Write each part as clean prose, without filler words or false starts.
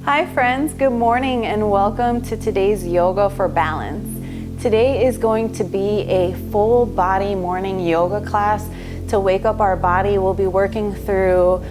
Hi friends, good morning and welcome to today's Yoga for Balance. Today is going to be a full body morning yoga class to wake up our body. We'll be working through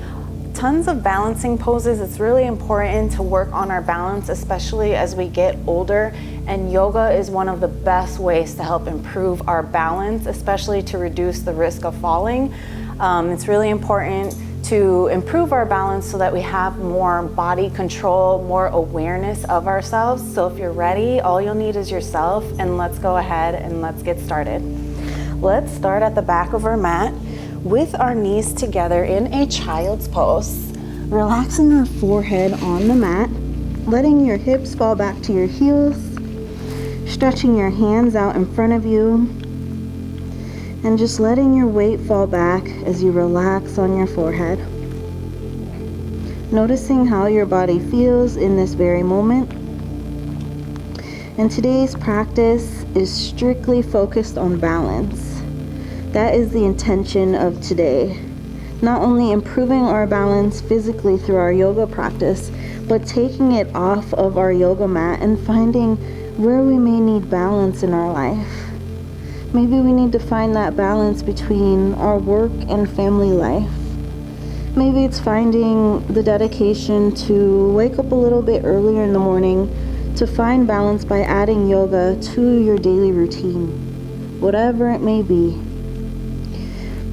tons of balancing poses. It's really important to work on our balance, especially as we get older, and yoga is one of the best ways to help improve our balance, especially to reduce the risk of falling. It's really important to improve our balance so that we have more body control, more awareness of ourselves. So if you're ready, all you'll need is yourself, and let's go ahead and let's get started. Let's start at the back of our mat with our knees together in a child's pose, relaxing our forehead on the mat, letting your hips fall back to your heels, stretching your hands out in front of you, and just letting your weight fall back as you relax on your forehead. Noticing how your body feels in this very moment. And today's practice is strictly focused on balance. That is the intention of today. Not only improving our balance physically through our yoga practice, but taking it off of our yoga mat and finding where we may need balance in our life. Maybe we need to find that balance between our work and family life. Maybe it's finding the dedication to wake up a little bit earlier in the morning to find balance by adding yoga to your daily routine. Whatever it may be.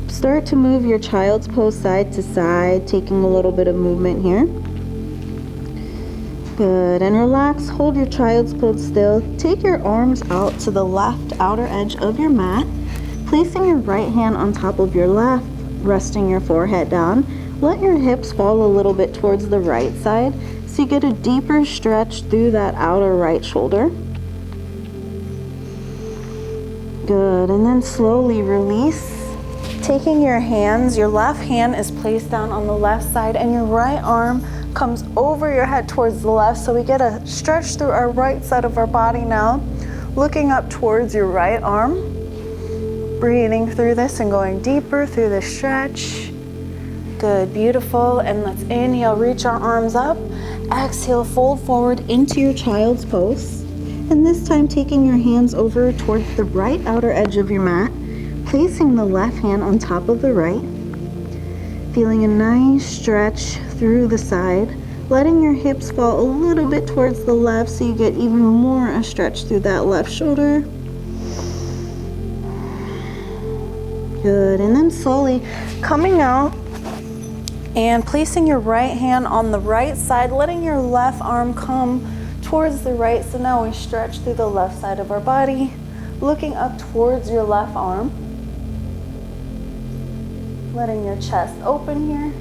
Start to move your child's pose side to side, taking a little bit of movement here. Good, and relax, hold your child's pose still. Take your arms out to the left outer edge of your mat, placing your right hand on top of your left, resting your forehead down. Let your hips fall a little bit towards the right side so you get a deeper stretch through that outer right shoulder. Good, and then slowly release. Taking your hands, your left hand is placed down on the left side and your right arm comes over your head towards the left, so we get a stretch through our right side of our body now, looking up towards your right arm, breathing through this and going deeper through the stretch. Good, beautiful, and let's inhale, reach our arms up, exhale, fold forward into your child's pose, and this time taking your hands over towards the right outer edge of your mat, placing the left hand on top of the right, feeling a nice stretch through the side, letting your hips fall a little bit towards the left so you get even more a stretch through that left shoulder. Good, and then slowly coming out and placing your right hand on the right side, letting your left arm come towards the right. So now we stretch through the left side of our body, looking up towards your left arm. Letting your chest open here.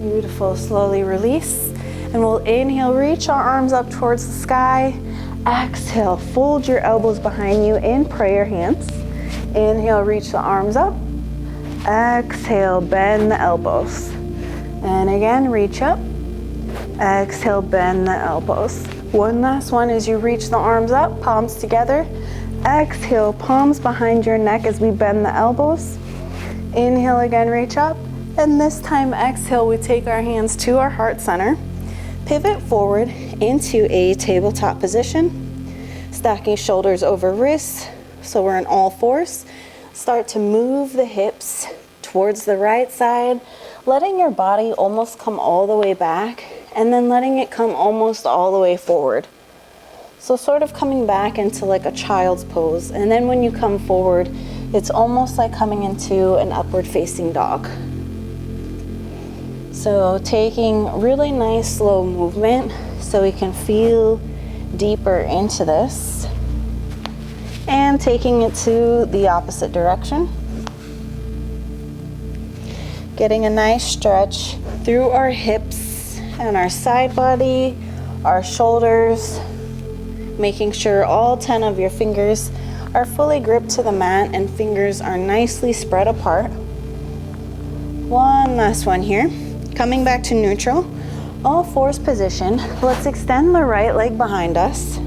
Beautiful, slowly release. And we'll inhale, reach our arms up towards the sky. Exhale, fold your elbows behind you in prayer hands. Inhale, reach the arms up. Exhale, bend the elbows. And again, reach up. Exhale, bend the elbows. One last one as you reach the arms up, palms together. Exhale, palms behind your neck as we bend the elbows. Inhale again, reach up, and this time exhale, we take our hands to our heart center, pivot forward into a tabletop position, stacking shoulders over wrists, so we're in all fours. Start to move the hips towards the right side, letting your body almost come all the way back, and then letting it come almost all the way forward. So sort of coming back into like a child's pose, and then when you come forward, it's almost like coming into an upward facing dog. So taking really nice slow movement so we can feel deeper into this. And taking it to the opposite direction. Getting a nice stretch through our hips and our side body, our shoulders, making sure all 10 of your fingers are fully gripped to the mat and fingers are nicely spread apart. One last one here. Coming back to neutral, all fours position. Let's extend the right leg behind us.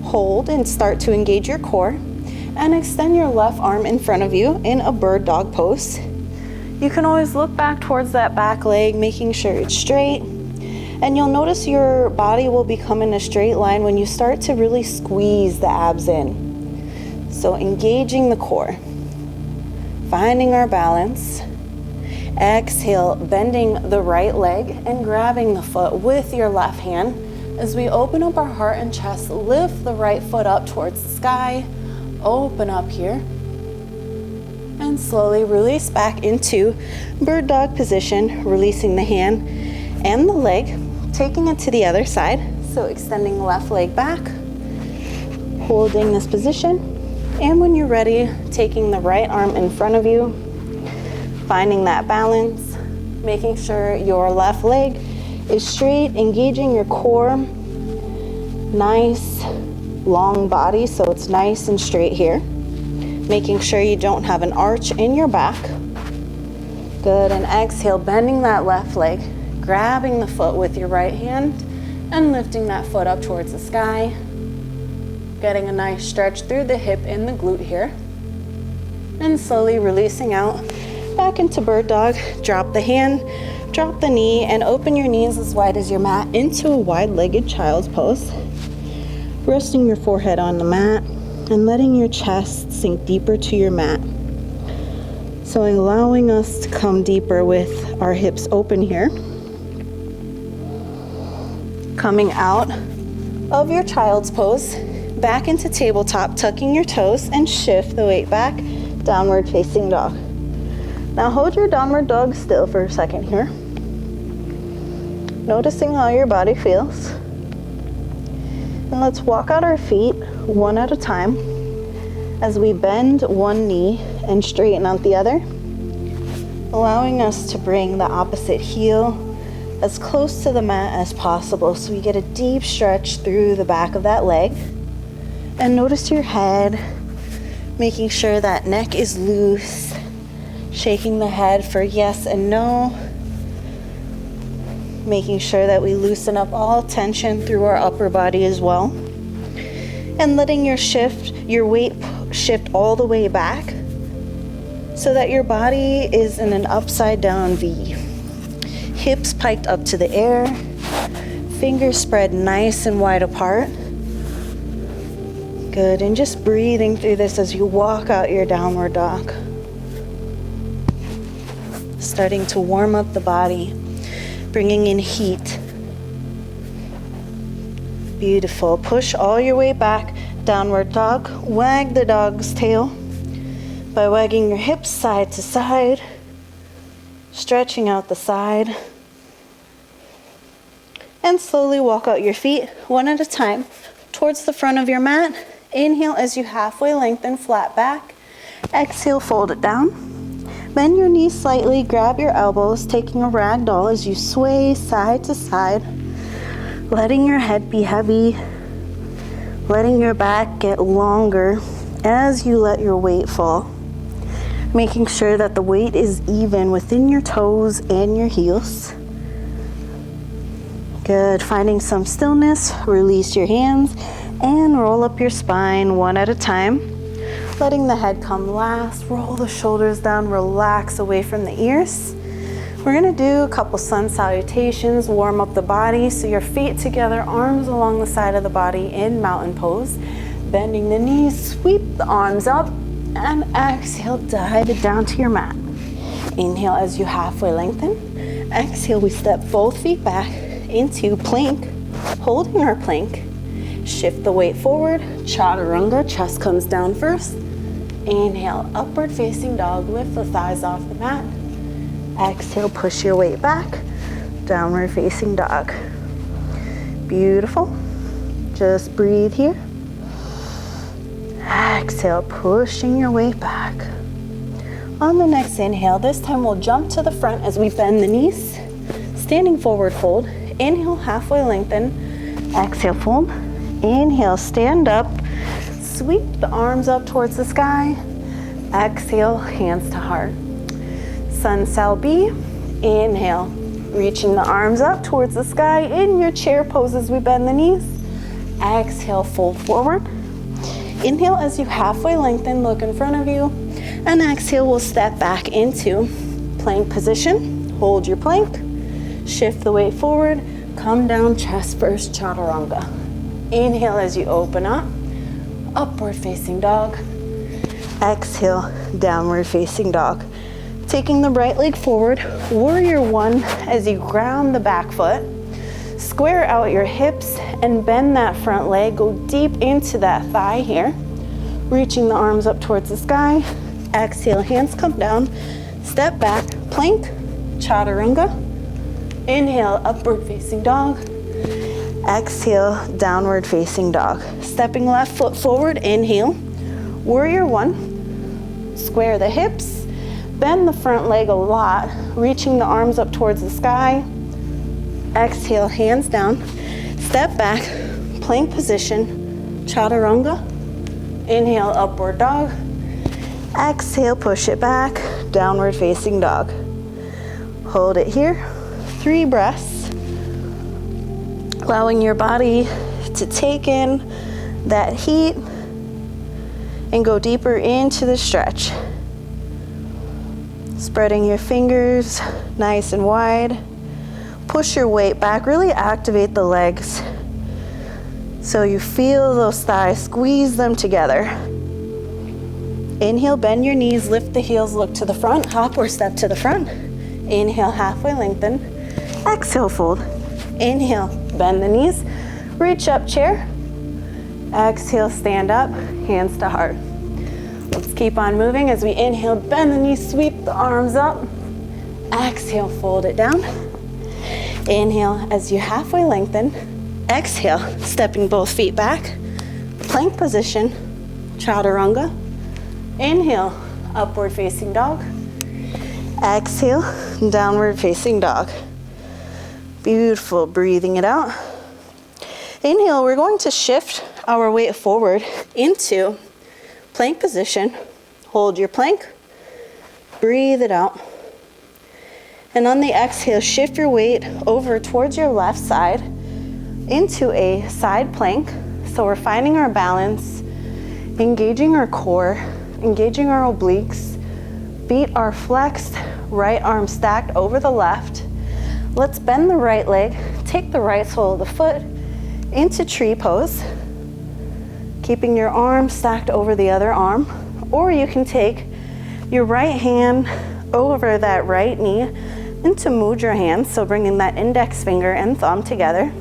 Hold and start to engage your core. And extend your left arm in front of you in a bird dog pose. You can always look back towards that back leg, making sure it's straight. And you'll notice your body will become in a straight line when you start to really squeeze the abs in. So engaging the core, finding our balance. Exhale, bending the right leg and grabbing the foot with your left hand. As we open up our heart and chest, lift the right foot up towards the sky. Open up here. And slowly release back into bird dog position, releasing the hand and the leg, taking it to the other side. So extending the left leg back, holding this position. And when you're ready, taking the right arm in front of you, finding that balance, making sure your left leg is straight, engaging your core. Nice long body, so it's nice and straight here. Making sure you don't have an arch in your back. Good, and exhale, bending that left leg, grabbing the foot with your right hand and lifting that foot up towards the sky. Getting a nice stretch through the hip and the glute here. And slowly releasing out back into bird dog. Drop the hand, drop the knee, and open your knees as wide as your mat into a wide-legged child's pose. Resting your forehead on the mat and letting your chest sink deeper to your mat. So allowing us to come deeper with our hips open here. Coming out of your child's pose, back into tabletop, tucking your toes and shift the weight back, downward facing dog. Now hold your downward dog still for a second here. Noticing how your body feels. And let's walk out our feet one at a time as we bend one knee and straighten out the other, allowing us to bring the opposite heel as close to the mat as possible so we get a deep stretch through the back of that leg. And notice your head, making sure that neck is loose, shaking the head for yes and no, making sure that we loosen up all tension through our upper body as well, and letting your weight shift all the way back so that your body is in an upside down V. Hips piked up to the air, fingers spread nice and wide apart. Good, and just breathing through this as you walk out your downward dog. Starting to warm up the body, bringing in heat. Beautiful. Push all your way back, downward dog. Wag the dog's tail by wagging your hips side to side, stretching out the side. And slowly walk out your feet one at a time towards the front of your mat. Inhale as you halfway lengthen, flat back. Exhale, fold it down. Bend your knees slightly, grab your elbows, taking a ragdoll as you sway side to side, letting your head be heavy, letting your back get longer as you let your weight fall, making sure that the weight is even within your toes and your heels. Good, finding some stillness, release your hands and roll up your spine one at a time. Letting the head come last, roll the shoulders down, relax away from the ears. We're gonna do a couple sun salutations, warm up the body. So your feet together, arms along the side of the body in mountain pose. Bending the knees, sweep the arms up, and exhale, dive it down to your mat. Inhale as you halfway lengthen. Exhale, we step both feet back into plank, holding our plank. Shift the weight forward, chaturanga, chest comes down first. Inhale, upward facing dog, lift the thighs off the mat. Exhale, push your weight back, downward facing dog. Beautiful. Just breathe here. Exhale, pushing your weight back. On the next inhale, this time we'll jump to the front as we bend the knees. Standing forward fold. Inhale, halfway lengthen. Exhale, fold. Inhale, stand up. Sweep the arms up towards the sky. Exhale, hands to heart. Sun Sal B. Inhale, reaching the arms up towards the sky in your chair pose as we bend the knees. Exhale, fold forward. Inhale as you halfway lengthen, look in front of you. And exhale, we'll step back into plank position. Hold your plank. Shift the weight forward. Come down chest first, chaturanga. Inhale as you open up, upward facing dog. Exhale, downward facing dog. Taking the right leg forward, warrior one as you ground the back foot. Square out your hips and bend that front leg. Go deep into that thigh here. Reaching the arms up towards the sky. Exhale, hands come down. Step back, plank, chaturanga. Inhale, upward facing dog. Exhale, downward facing dog. Stepping left foot forward, inhale. Warrior one. Square the hips. Bend the front leg a lot. Reaching the arms up towards the sky. Exhale, hands down. Step back, plank position, chaturanga. Inhale, upward dog. Exhale, push it back, downward facing dog. Hold it here, 3 breaths. Allowing your body to take in that heat and go deeper into the stretch. Spreading your fingers nice and wide. Push your weight back, really activate the legs so you feel those thighs, squeeze them together. Inhale, bend your knees, lift the heels, look to the front, hop or step to the front. Inhale, halfway lengthen. Exhale, fold. Inhale, bend the knees, reach up, chair. Exhale, stand up, hands to heart. Let's keep on moving as we inhale, bend the knees, sweep the arms up. Exhale, fold it down. Inhale as you halfway lengthen. Exhale, stepping both feet back. Plank position, chaturanga. Inhale, upward facing dog. Exhale, downward facing dog. Beautiful, breathing it out. Inhale, we're going to shift our weight forward into plank position. Hold your plank, breathe it out. And on the exhale, shift your weight over towards your left side into a side plank. So we're finding our balance, engaging our core, engaging our obliques. Feet are flexed, right arm stacked over the left. Let's bend the right leg, take the right sole of the foot into tree pose, keeping your arm stacked over the other arm. Or you can take your right hand over that right knee into mudra hand, so bringing that index finger and thumb together.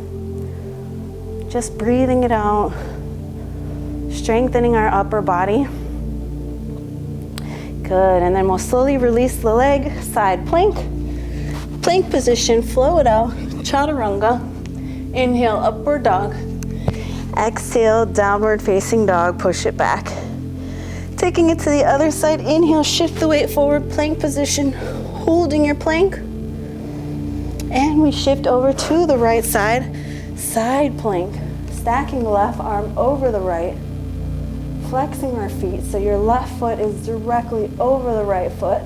Just breathing it out, strengthening our upper body. Good, and then we'll slowly release the leg, side plank. Plank position, flow it out, chaturanga. Inhale, upward dog. Exhale, downward facing dog, push it back. Taking it to the other side, inhale, shift the weight forward, plank position, holding your plank. And we shift over to the right side, side plank, stacking the left arm over the right, flexing our feet so your left foot is directly over the right foot,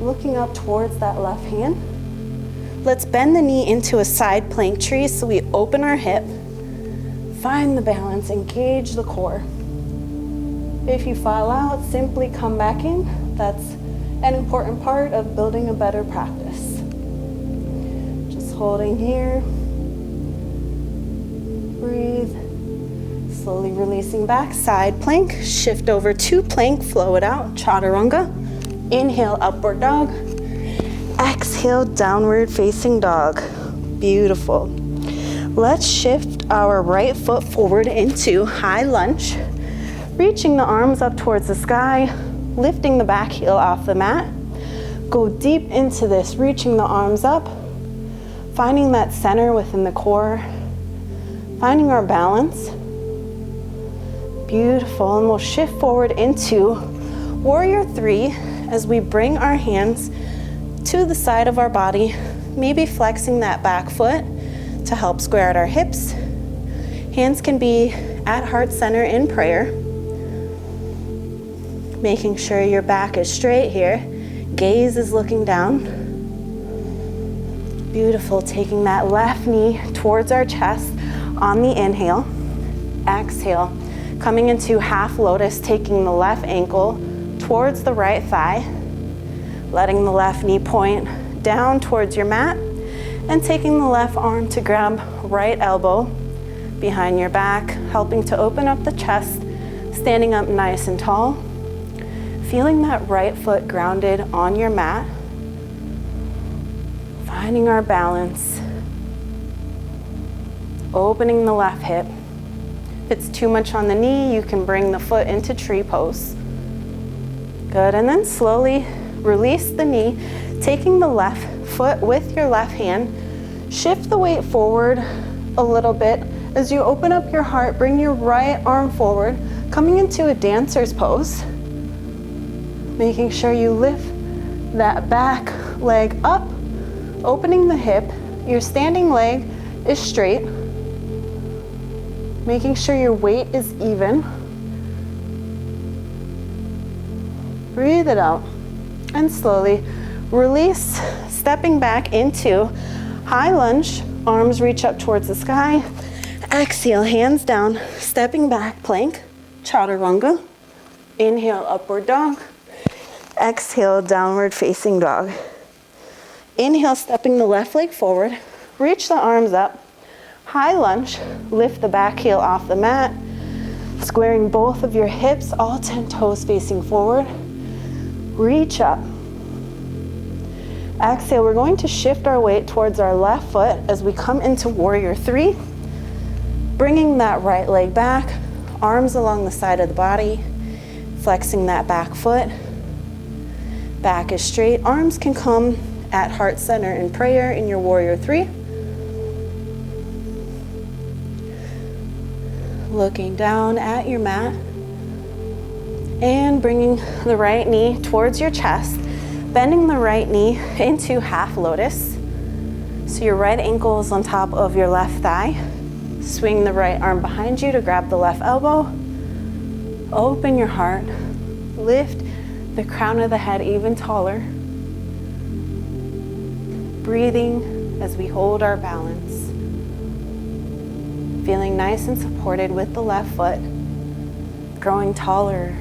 looking up towards that left hand. Let's bend the knee into a side plank tree so we open our hip, find the balance, engage the core. If you fall out, simply come back in. That's an important part of building a better practice. Just holding here. Breathe. Slowly releasing back, side plank. Shift over to plank, flow it out, chaturanga. Inhale, upward dog. Exhale, downward facing dog. Beautiful. Let's shift our right foot forward into high lunge. Reaching the arms up towards the sky, lifting the back heel off the mat. Go deep into this, reaching the arms up, finding that center within the core, finding our balance. Beautiful, and we'll shift forward into warrior 3 as we bring our hands to the side of our body, maybe flexing that back foot to help square out our hips. Hands can be at heart center in prayer. Making sure your back is straight here. Gaze is looking down. Beautiful, taking that left knee towards our chest on the inhale. Exhale, coming into half lotus, taking the left ankle towards the right thigh. Letting the left knee point down towards your mat. And taking the left arm to grab right elbow behind your back, helping to open up the chest, standing up nice and tall. Feeling that right foot grounded on your mat. Finding our balance. Opening the left hip. If it's too much on the knee, you can bring the foot into tree pose. Good, and then slowly release the knee, taking the left foot with your left hand. Shift the weight forward a little bit. As you open up your heart, bring your right arm forward, coming into a dancer's pose. Making sure you lift that back leg up, opening the hip. Your standing leg is straight. Making sure your weight is even. Breathe it out and slowly release, stepping back into high lunge. Arms reach up towards the sky. Exhale, hands down, stepping back, plank, chaturanga. Inhale, upward dog. Exhale, downward facing dog. Inhale, stepping the left leg forward. Reach the arms up. High lunge, lift the back heel off the mat. Squaring both of your hips, all 10 toes facing forward. Reach up. Exhale, we're going to shift our weight towards our left foot as we come into warrior 3. Bringing that right leg back, arms along the side of the body, flexing that back foot. Back is straight. Arms can come at heart center in prayer in your warrior 3. Looking down at your mat and bringing the right knee towards your chest, bending the right knee into half lotus. So your right ankle is on top of your left thigh. Swing the right arm behind you to grab the left elbow. Open your heart. Lift the crown of the head even taller. Breathing as we hold our balance. Feeling nice and supported with the left foot. Growing taller.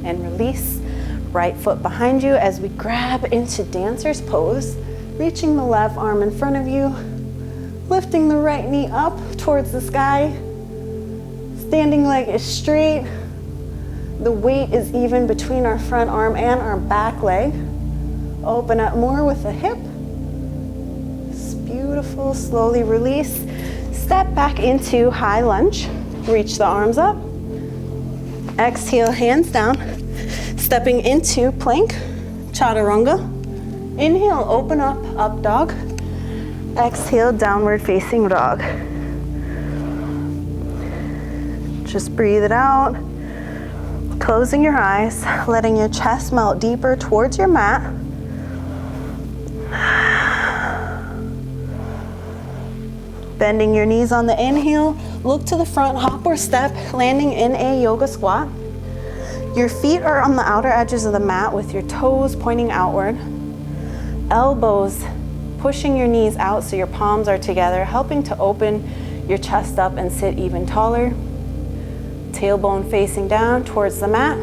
And release. Right foot behind you as we grab into dancer's pose. Reaching the left arm in front of you. Lifting the right knee up towards the sky. Standing leg is straight. The weight is even between our front arm and our back leg. Open up more with the hip. It's beautiful. Slowly release. Step back into high lunge. Reach the arms up. Exhale, hands down. Stepping into plank, chaturanga. Inhale, open up, up dog. Exhale, downward facing dog. Just breathe it out. Closing your eyes, letting your chest melt deeper towards your mat. Bending your knees on the inhale, look to the front, hop or step, landing in a yoga squat. Your feet are on the outer edges of the mat with your toes pointing outward. Elbows pushing your knees out so your palms are together, helping to open your chest up and sit even taller. Tailbone facing down towards the mat.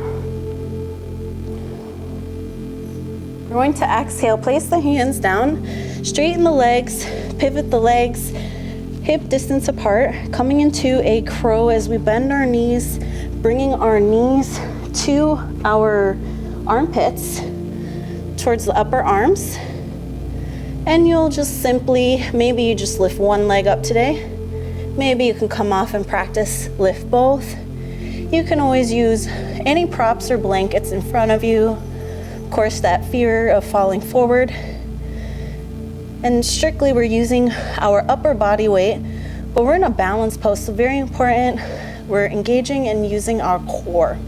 We're going to exhale, place the hands down, straighten the legs, pivot the legs, hip distance apart, coming into a crow as we bend our knees, bringing our knees to our armpits, towards the upper arms. And you'll just simply, maybe you just lift one leg up today. Maybe you can come off and practice lift both. You can always use any props or blankets in front of you. Of course, that fear of falling forward. And strictly we're using our upper body weight, but we're in a balanced pose, so very important. We're engaging and using our core.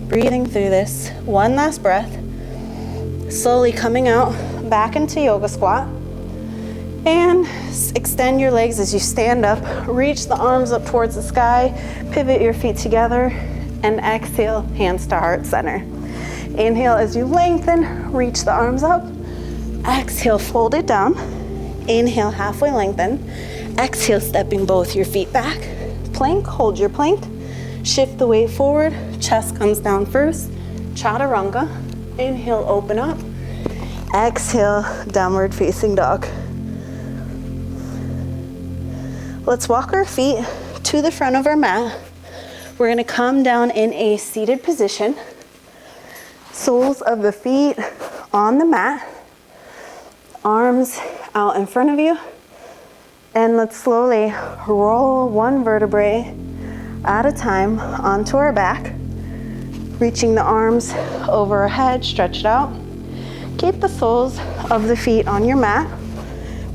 Breathing through this, one last breath. Slowly coming out, back into yoga squat. And extend your legs as you stand up. Reach the arms up towards the sky. Pivot your feet together. And exhale, hands to heart center. Inhale as you lengthen, reach the arms up. Exhale, fold it down. Inhale, halfway lengthen. Exhale, stepping both your feet back. Plank, hold your plank. Shift the weight forward. Chest comes down first. Chaturanga. Inhale, open up. Exhale, downward facing dog. Let's walk our feet to the front of our mat. We're gonna come down in a seated position. Soles of the feet on the mat. Arms out in front of you. And let's slowly roll one vertebrae at a time onto our back. Reaching the arms over our head, stretch it out. Keep the soles of the feet on your mat.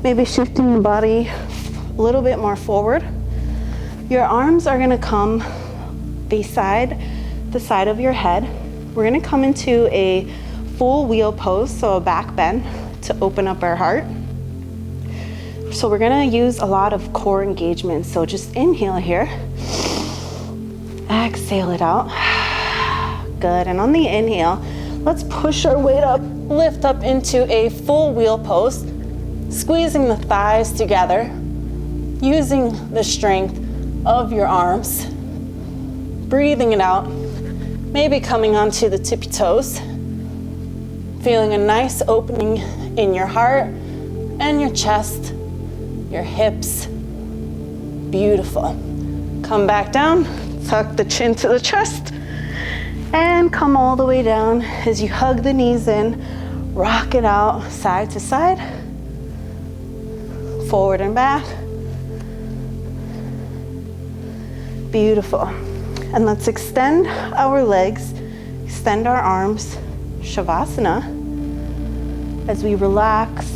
Maybe shifting the body a little bit more forward. Your arms are gonna come beside the side of your head. We're gonna come into a full wheel pose, so a back bend to open up our heart. So we're gonna use a lot of core engagement. So just inhale here. Exhale it out. Good, and on the inhale, let's push our weight up, lift up into a full wheel pose, squeezing the thighs together, using the strength of your arms, breathing it out, maybe coming onto the tippy toes, feeling a nice opening in your heart and your chest, your hips. Beautiful. Come back down, tuck the chin to the chest, and come all the way down as you hug the knees in, rock it out side to side, forward and back. Beautiful. And let's extend our legs, extend our arms, Shavasana. As we relax,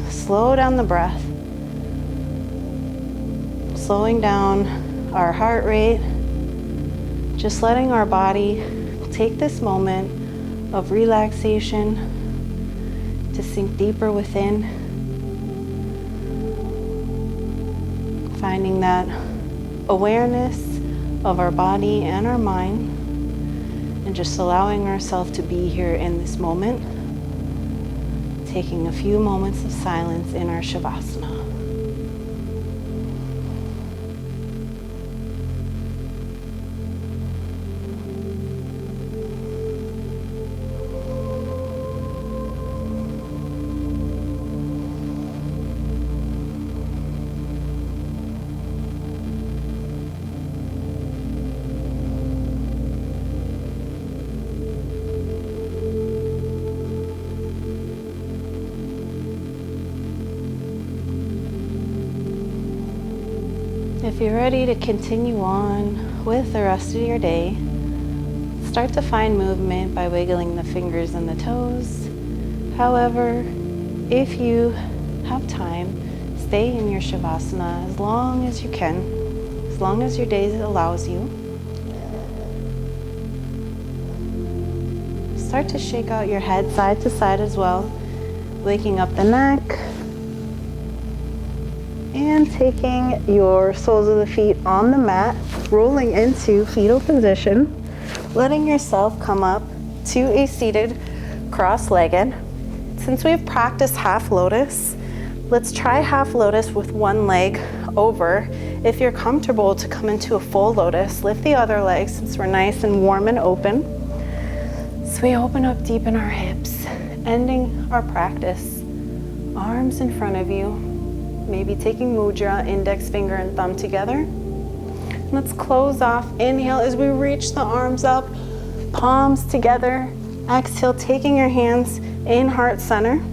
slow down the breath, slowing down our heart rate, just letting our body take this moment of relaxation to sink deeper within, finding that awareness of our body and our mind, and just allowing ourselves to be here in this moment, taking a few moments of silence in our Shavasana. If you're ready to continue on with the rest of your day, start to find movement by wiggling the fingers and the toes. However, if you have time, stay in your Shavasana as long as you can, as long as your day allows you. Start to shake out your head side to side as well, waking up the neck. And taking your soles of the feet on the mat, rolling into fetal position, letting yourself come up to a seated cross-legged. Since we've practiced half lotus, let's try half lotus with one leg over. If you're comfortable to come into a full lotus, lift the other leg since we're nice and warm and open. So we open up deep in our hips, ending our practice. Arms in front of you. Maybe taking mudra, index finger and thumb together. Let's close off. Inhale as we reach the arms up, palms together. Exhale, taking your hands in heart center.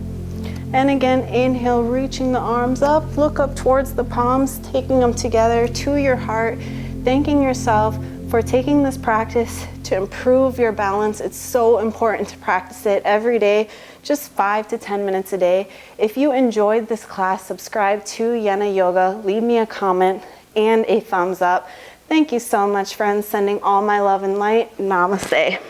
And again, inhale, reaching the arms up, look up towards the palms, taking them together to your heart, thanking yourself for taking this practice to improve your balance. It's so important to practice it every day, just 5 to 10 minutes a day. If you enjoyed this class, subscribe to Yena Yoga, leave me a comment and a thumbs up. Thank you so much, friends. Sending all my love and light. Namaste.